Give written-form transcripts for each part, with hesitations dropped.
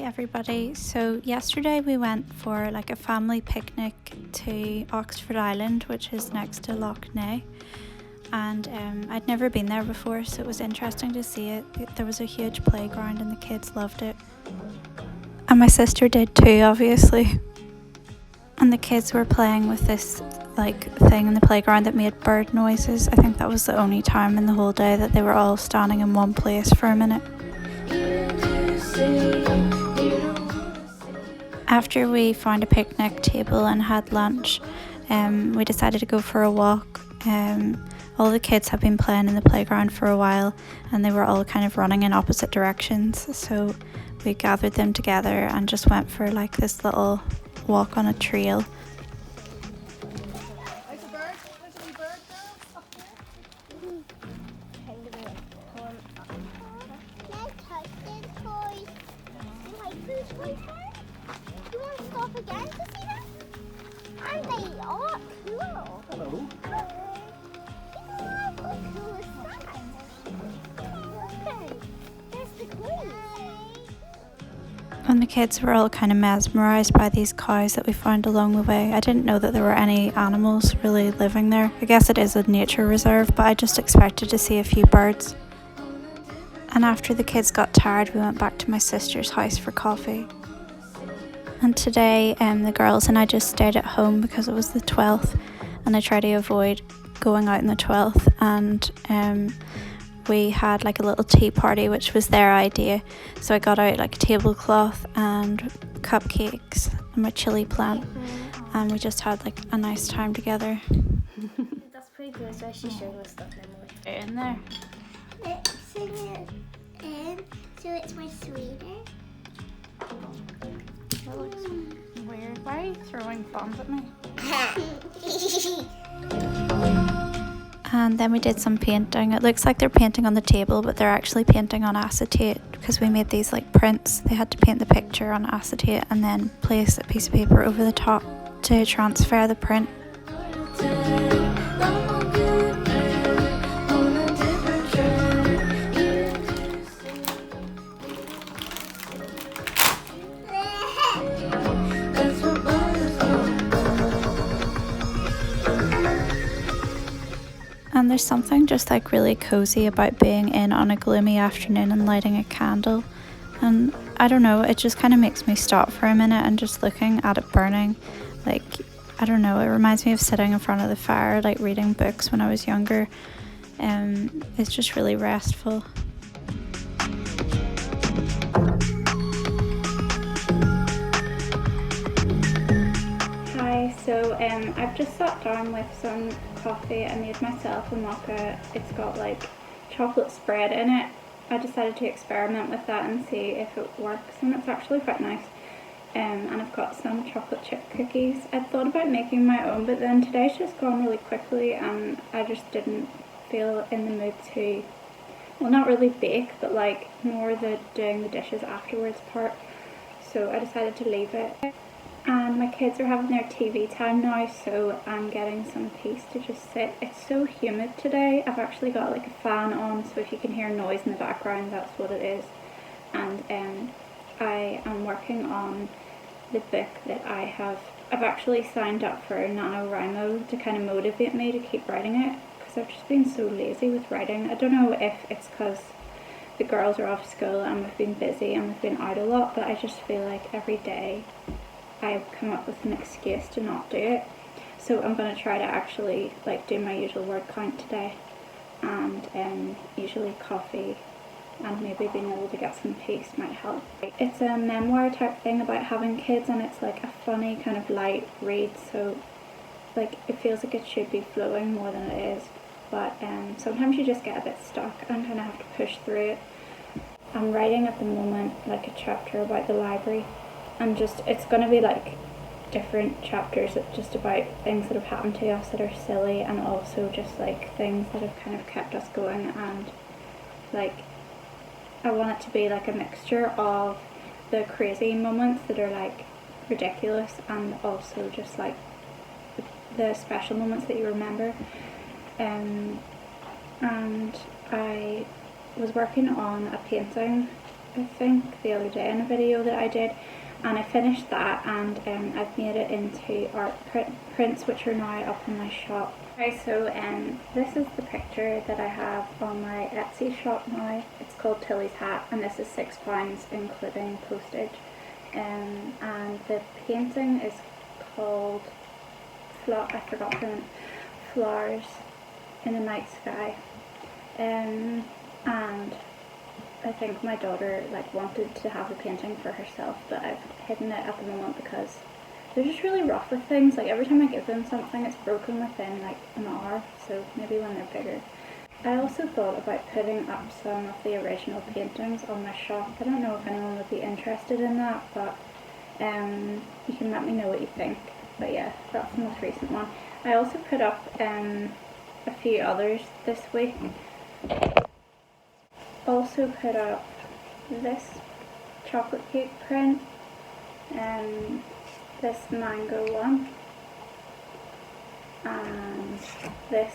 everybody. So yesterday we went for like a family picnic to Oxford Island, which is next to Lough Neagh, and I'd never been there before, so it was interesting to see it. There was a huge playground and the kids loved it, and my sister did too, obviously. And the kids were playing with this like thing in the playground that made bird noises. I think that was the only time in the whole day that they were all standing in one place for a minute. After we found a picnic table and had lunch, we decided to go for a walk. All the kids have been playing in the playground for a while and they were all kind of running in opposite directions, so we gathered them together and just went for like this little walk on a trail. You want to stop again to see them? Aren't they all cool? Hello. Look how cool is that? Look, there's the clues. And the kids were all kind of mesmerised by these cows that we found along the way. I didn't know that there were any animals really living there. I guess it is a nature reserve, but I just expected to see a few birds. And after the kids got tired, we went back to my sister's house for coffee. And today the girls and I just stayed at home because it was the 12th and I try to avoid going out on the 12th, and we had like a little tea party, which was their idea. So I got out like a tablecloth and cupcakes and my chili plant, and we just had like a nice time together. That's pretty good, so I should show you stuff now. In there. So it's my sweeter. That looks weird. Why are you throwing bombs at me? And then we did some painting. It looks like they're painting on the table, but they're actually painting on acetate because we made these like prints. They had to paint the picture on acetate and then place a piece of paper over the top to transfer the print. And there's something just like really cozy about being in on a gloomy afternoon and lighting a candle. And I don't know, it just kind of makes me stop for a minute and just looking at it burning. Like, I don't know, it reminds me of sitting in front of the fire, like reading books when I was younger. It's just really restful. Hi, so I've just sat down with some coffee. I made myself a mocha. It's got like chocolate spread in it. I decided to experiment with that and see if it works, and it's actually quite nice. And I've got some chocolate chip cookies. I thought about making my own, but then today's just gone really quickly and I just didn't feel in the mood to, well, not really bake, but like more the doing the dishes afterwards part. So I decided to leave it. And my kids are having their TV time now, so I'm getting some peace to just sit. It's so humid today. I've actually got like a fan on, so if you can hear noise in the background, that's what it is. And I am working on the book that I've actually signed up for NaNoWriMo to kind of motivate me to keep writing it, because I've just been so lazy with writing. I don't know if it's because the girls are off school and we've been busy and we've been out a lot, but I just feel like every day I come up with an excuse to not do it. So I'm going to try to actually like do my usual word count today, and usually coffee and maybe being able to get some peace might help. It's a memoir type thing about having kids, and it's like a funny kind of light read, so like it feels like it should be flowing more than it is, but sometimes you just get a bit stuck and kind of have to push through it. I'm writing at the moment like a chapter about the library, and just it's going to be like different chapters just about things that have happened to us that are silly, and also just like things that have kind of kept us going, and like I want it to be like a mixture of the crazy moments that are like ridiculous and also just like the special moments that you remember. And I was working on a painting I think the other day in a video that I did, and I finished that, and I've made it into art prints which are now up in my shop. Okay, so this is the picture that I have on my Etsy shop now. It's called Tilly's Hat, and this is £6 including postage. And the painting is called Flowers in the Night Sky. And I think my daughter wanted to have the painting for herself, but I've hidden it at the moment because they're just really rough with things. Like every time I give them something, it's broken within like an hour, so maybe when they're bigger. I also thought about putting up some of the original paintings on my shop. I don't know if anyone would be interested in that, but you can let me know what you think. But yeah, that's the most recent one. I also put up a few others this week. Also put up this chocolate cake print, this mango one, and this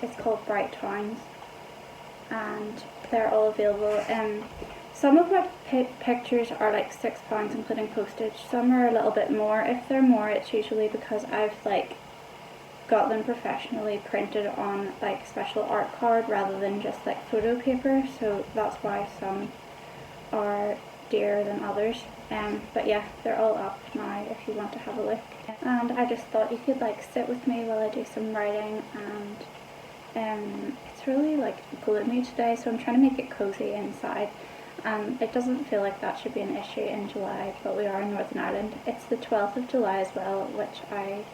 it's called Bright Towns, and they're all available. Some of my pictures are like £6 including postage, some are a little bit more. If they're more, it's usually because I've got them professionally printed on special art card rather than just photo paper, so that's why some are dearer than others. But yeah, they're all up now if you want to have a look. And I just thought you could sit with me while I do some writing, and it's really gloomy today, so I'm trying to make it cozy inside. It doesn't feel like that should be an issue in July, but we are in Northern Ireland. It's the 12th of July as well, which I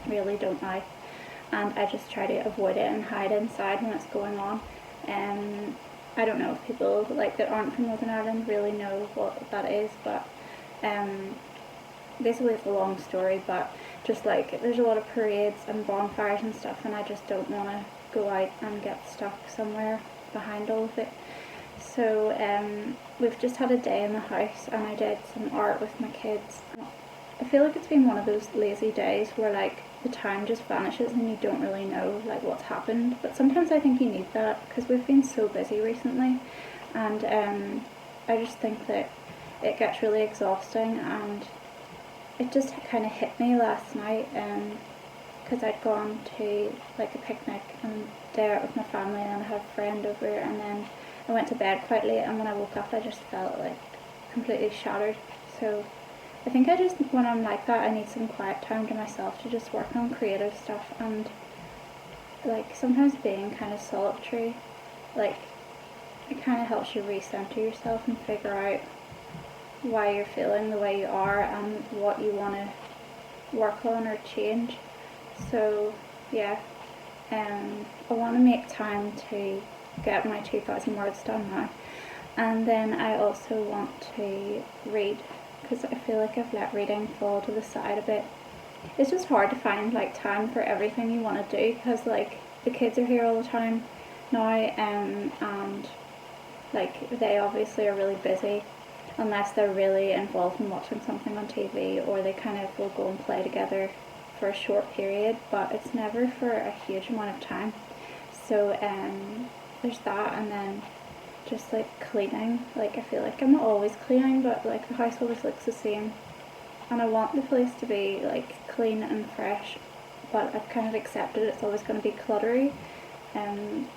really don't like, and I just try to avoid it and hide inside when it's going on. I don't know if people that aren't from Northern Ireland really know what that is, but basically it's a long story, but just there's a lot of parades and bonfires and stuff, and I just don't want to go out and get stuck somewhere behind all of it. So we've just had a day in the house, and I did some art with my kids. I feel like it's been one of those lazy days where the time just vanishes and you don't really know what's happened, but sometimes I think you need that because we've been so busy recently, and I just think that it gets really exhausting. And it just kind of hit me last night because I'd gone to a picnic and day out with my family, and I had a friend over, and then I went to bed quite late, and when I woke up I just felt completely shattered. So I think when I'm like that, I need some quiet time to myself to just work on creative stuff, and sometimes being kind of solitary, it kind of helps you recenter yourself and figure out why you're feeling the way you are and what you want to work on or change. So yeah, I want to make time to get my 2,000 words done now, and then I also want to read, because I feel like I've let reading fall to the side a bit. It's just hard to find time for everything you want to do, because the kids are here all the time now, and they obviously are really busy unless they're really involved in watching something on TV, or they kind of will go and play together for a short period, but it's never for a huge amount of time. So there's that, and then just cleaning. I feel like I'm not always cleaning, but the house always looks the same, and I want the place to be clean and fresh, but I've kind of accepted it's always going to be cluttery. And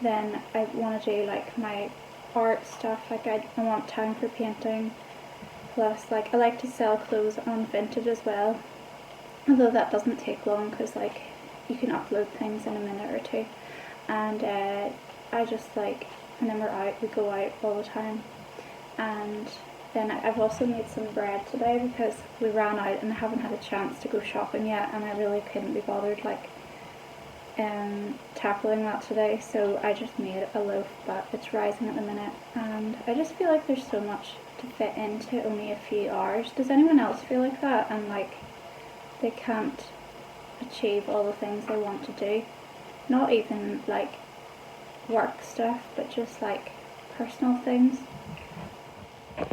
then I want to do my art stuff. I want time for painting, plus I like to sell clothes on Vinted as well, although that doesn't take long because you can upload things in a minute or two. And I just and then we go out all the time. And then I've also made some bread today because we ran out and I haven't had a chance to go shopping yet, and I really couldn't be bothered tackling that today, so I just made a loaf, but it's rising at the minute, and I just feel like there's so much to fit into only a few hours. Does anyone else feel like that, and they can't achieve all the things they want to do? Not even work stuff, but just personal things.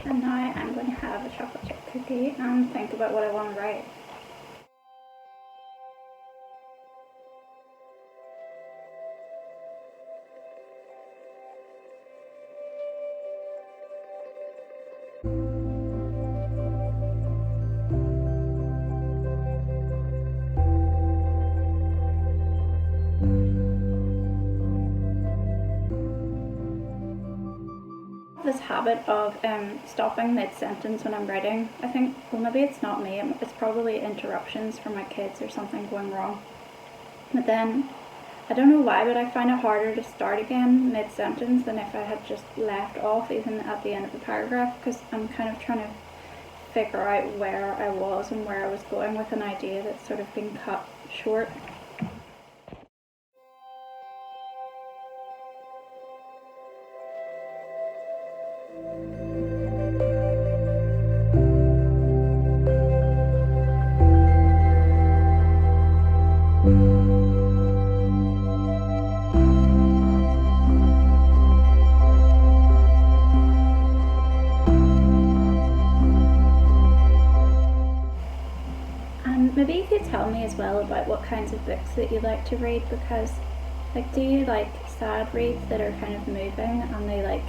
And now I'm going to have a chocolate chip cookie and think about what I want to write. this habit of stopping mid-sentence when I'm writing. I think, well, maybe it's not me, it's probably interruptions from my kids or something going wrong. But then, I don't know why, but I find it harder to start again mid-sentence than if I had just left off even at the end of the paragraph, because I'm kind of trying to figure out where I was and where I was going with an idea that's sort of been cut short. And maybe you could tell me as well about what kinds of books that you like to read, because like, do you like sad reads that are kind of moving and they like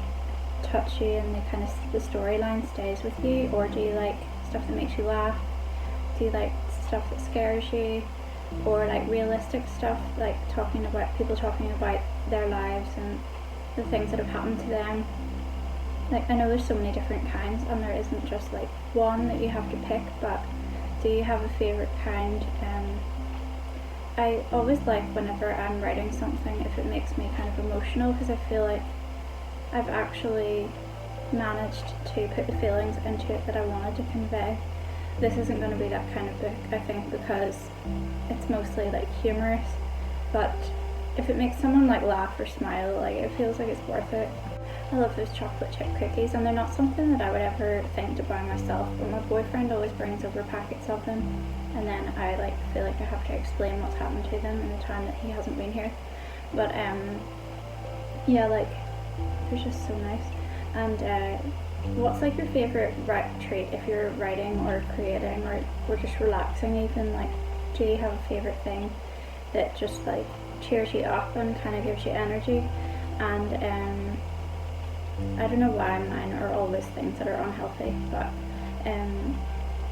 touch you and they kind of, the storyline stays with you, or do you like stuff that makes you laugh? Do you like stuff that scares you, or like realistic stuff, like people talking about their lives and the things that have happened to them? Like, I know there's so many different kinds and there isn't just like one that you have to pick, but do you have a favourite kind? I always like whenever I'm writing something if it makes me kind of emotional, because I feel like I've actually managed to put the feelings into it that I wanted to convey. This isn't going to be that kind of book, I think, because it's mostly like humorous, but if it makes someone like laugh or smile, like, it feels like it's worth it. I love those chocolate chip cookies, and they're not something that I would ever think to buy myself, but my boyfriend always brings over packets of them, and then I like feel like I have to explain what's happened to them in the time that he hasn't been here. But yeah, like, they're just so nice. And what's like your favourite trait if you're writing or creating or just relaxing even? Like, do you have a favourite thing that just like cheers you up and kind of gives you energy? And I don't know why mine are always things that are unhealthy, but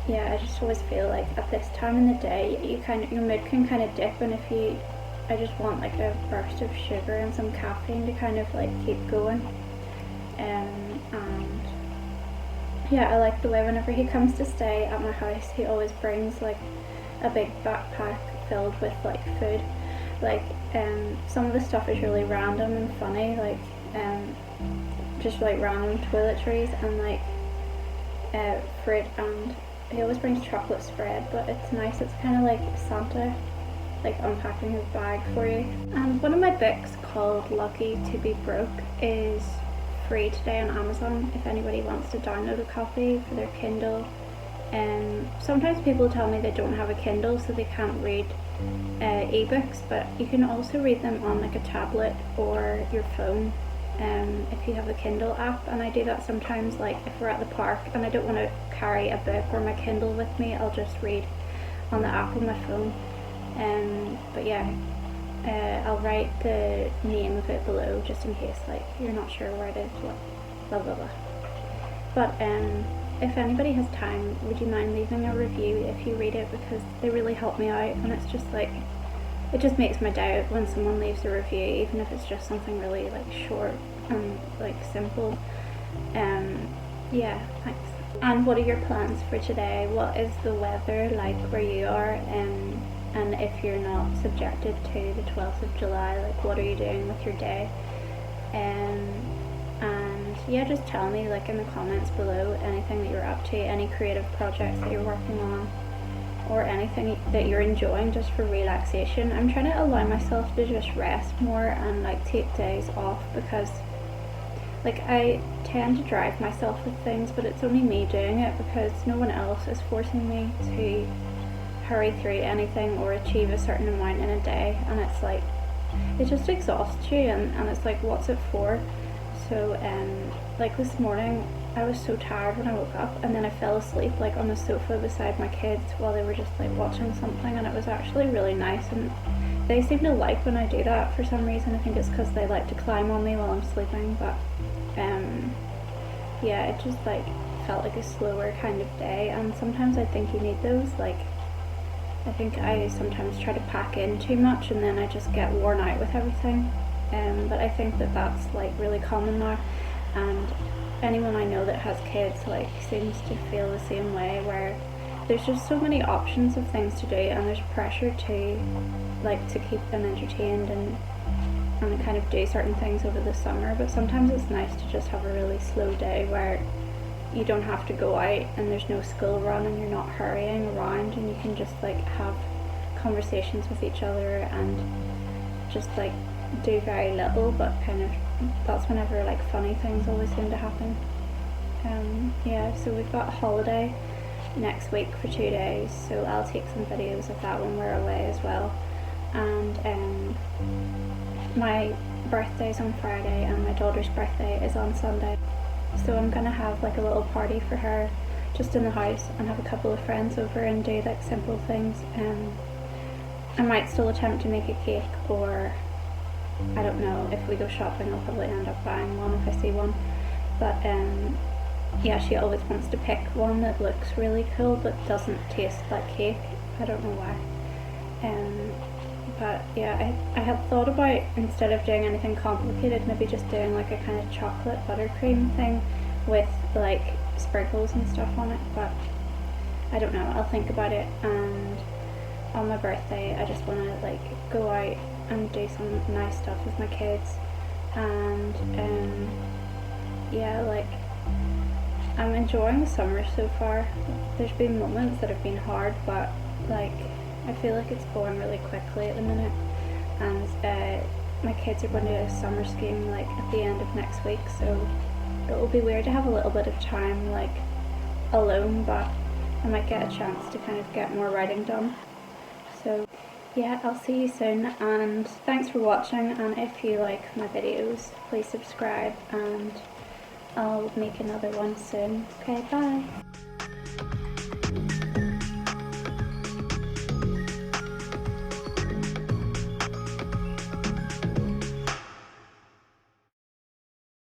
yeah, I just always feel like at this time in the day your mood can kind of dip, and I just want like a burst of sugar and some caffeine to kind of like keep going. And yeah, I like the way whenever he comes to stay at my house, he always brings like a big backpack filled with like food. Like some of the stuff is really random and funny, like just like random toiletries and like fruit, and he always brings chocolate spread, but it's nice. It's kind of like Santa like unpacking his bag for you. And one of my books, called Lucky to Be Broke, is free today on Amazon if anybody wants to download a copy for their Kindle. Sometimes people tell me they don't have a Kindle so they can't read ebooks, but you can also read them on like a tablet or your phone if you have the Kindle app. And I do that sometimes, like if we're at the park and I don't want to carry a book or my Kindle with me, I'll just read on the app on my phone. But yeah, I'll write the name of it below just in case like you're not sure where it is, blah blah blah. But if anybody has time, would you mind leaving a review if you read it, because they really help me out, and it's just like, it just makes my day when someone leaves a review, even if it's just something really like short and like simple. Yeah, thanks. And what are your plans for today? What is the weather like where you are? And if you're not subjected to the 12th of July, like, what are you doing with your day? And yeah, just tell me like in the comments below anything that you're up to, any creative projects that you're working on, or anything that you're enjoying just for relaxation. I'm trying to allow myself to just rest more and like take days off, because like I tend to drive myself with things, but it's only me doing it because no one else is forcing me to hurry through anything or achieve a certain amount in a day. And it's like, it just exhausts you, and it's like, what's it for? So like this morning I was so tired when I woke up, and then I fell asleep like on the sofa beside my kids while they were just like watching something, and it was actually really nice. And they seem to like when I do that for some reason. I think it's because they like to climb on me while I'm sleeping. But yeah, it just like felt like a slower kind of day, and sometimes I think you need those. Like, I think I sometimes try to pack in too much and then I just get worn out with everything. But I think that that's like really common now. and anyone I know that has kids like seems to feel the same way, where there's just so many options of things to do, and there's pressure to keep them entertained and kind of do certain things over the summer. But sometimes it's nice to just have a really slow day where you don't have to go out and there's no school run and you're not hurrying around, and you can just like have conversations with each other and just like do very little, but kind of that's whenever like funny things always seem to happen. Yeah, so we've got a holiday next week for 2 days, so I'll take some videos of that when we're away as well. And my birthday's on Friday and my daughter's birthday is on Sunday, so I'm gonna have like a little party for her just in the house and have a couple of friends over and do like simple things. I might still attempt to make a cake, or I don't know, if we go shopping I'll probably end up buying one if I see one. But yeah, she always wants to pick one that looks really cool but doesn't taste like cake. I don't know why. But yeah, I had thought about, instead of doing anything complicated, maybe just doing like a kind of chocolate buttercream thing with like sprinkles and stuff on it, but I don't know, I'll think about it. And on my birthday I just want to like go out and do some nice stuff with my kids, and yeah, like I'm enjoying the summer so far. There's been moments that have been hard, but like I feel like it's going really quickly at the minute. And my kids are going to summer skiing like at the end of next week, so it will be weird to have a little bit of time like alone, but I might get a chance to kind of get more writing done. So yeah, I'll see you soon, and thanks for watching, and if you like my videos please subscribe, and I'll make another one soon. Okay, bye.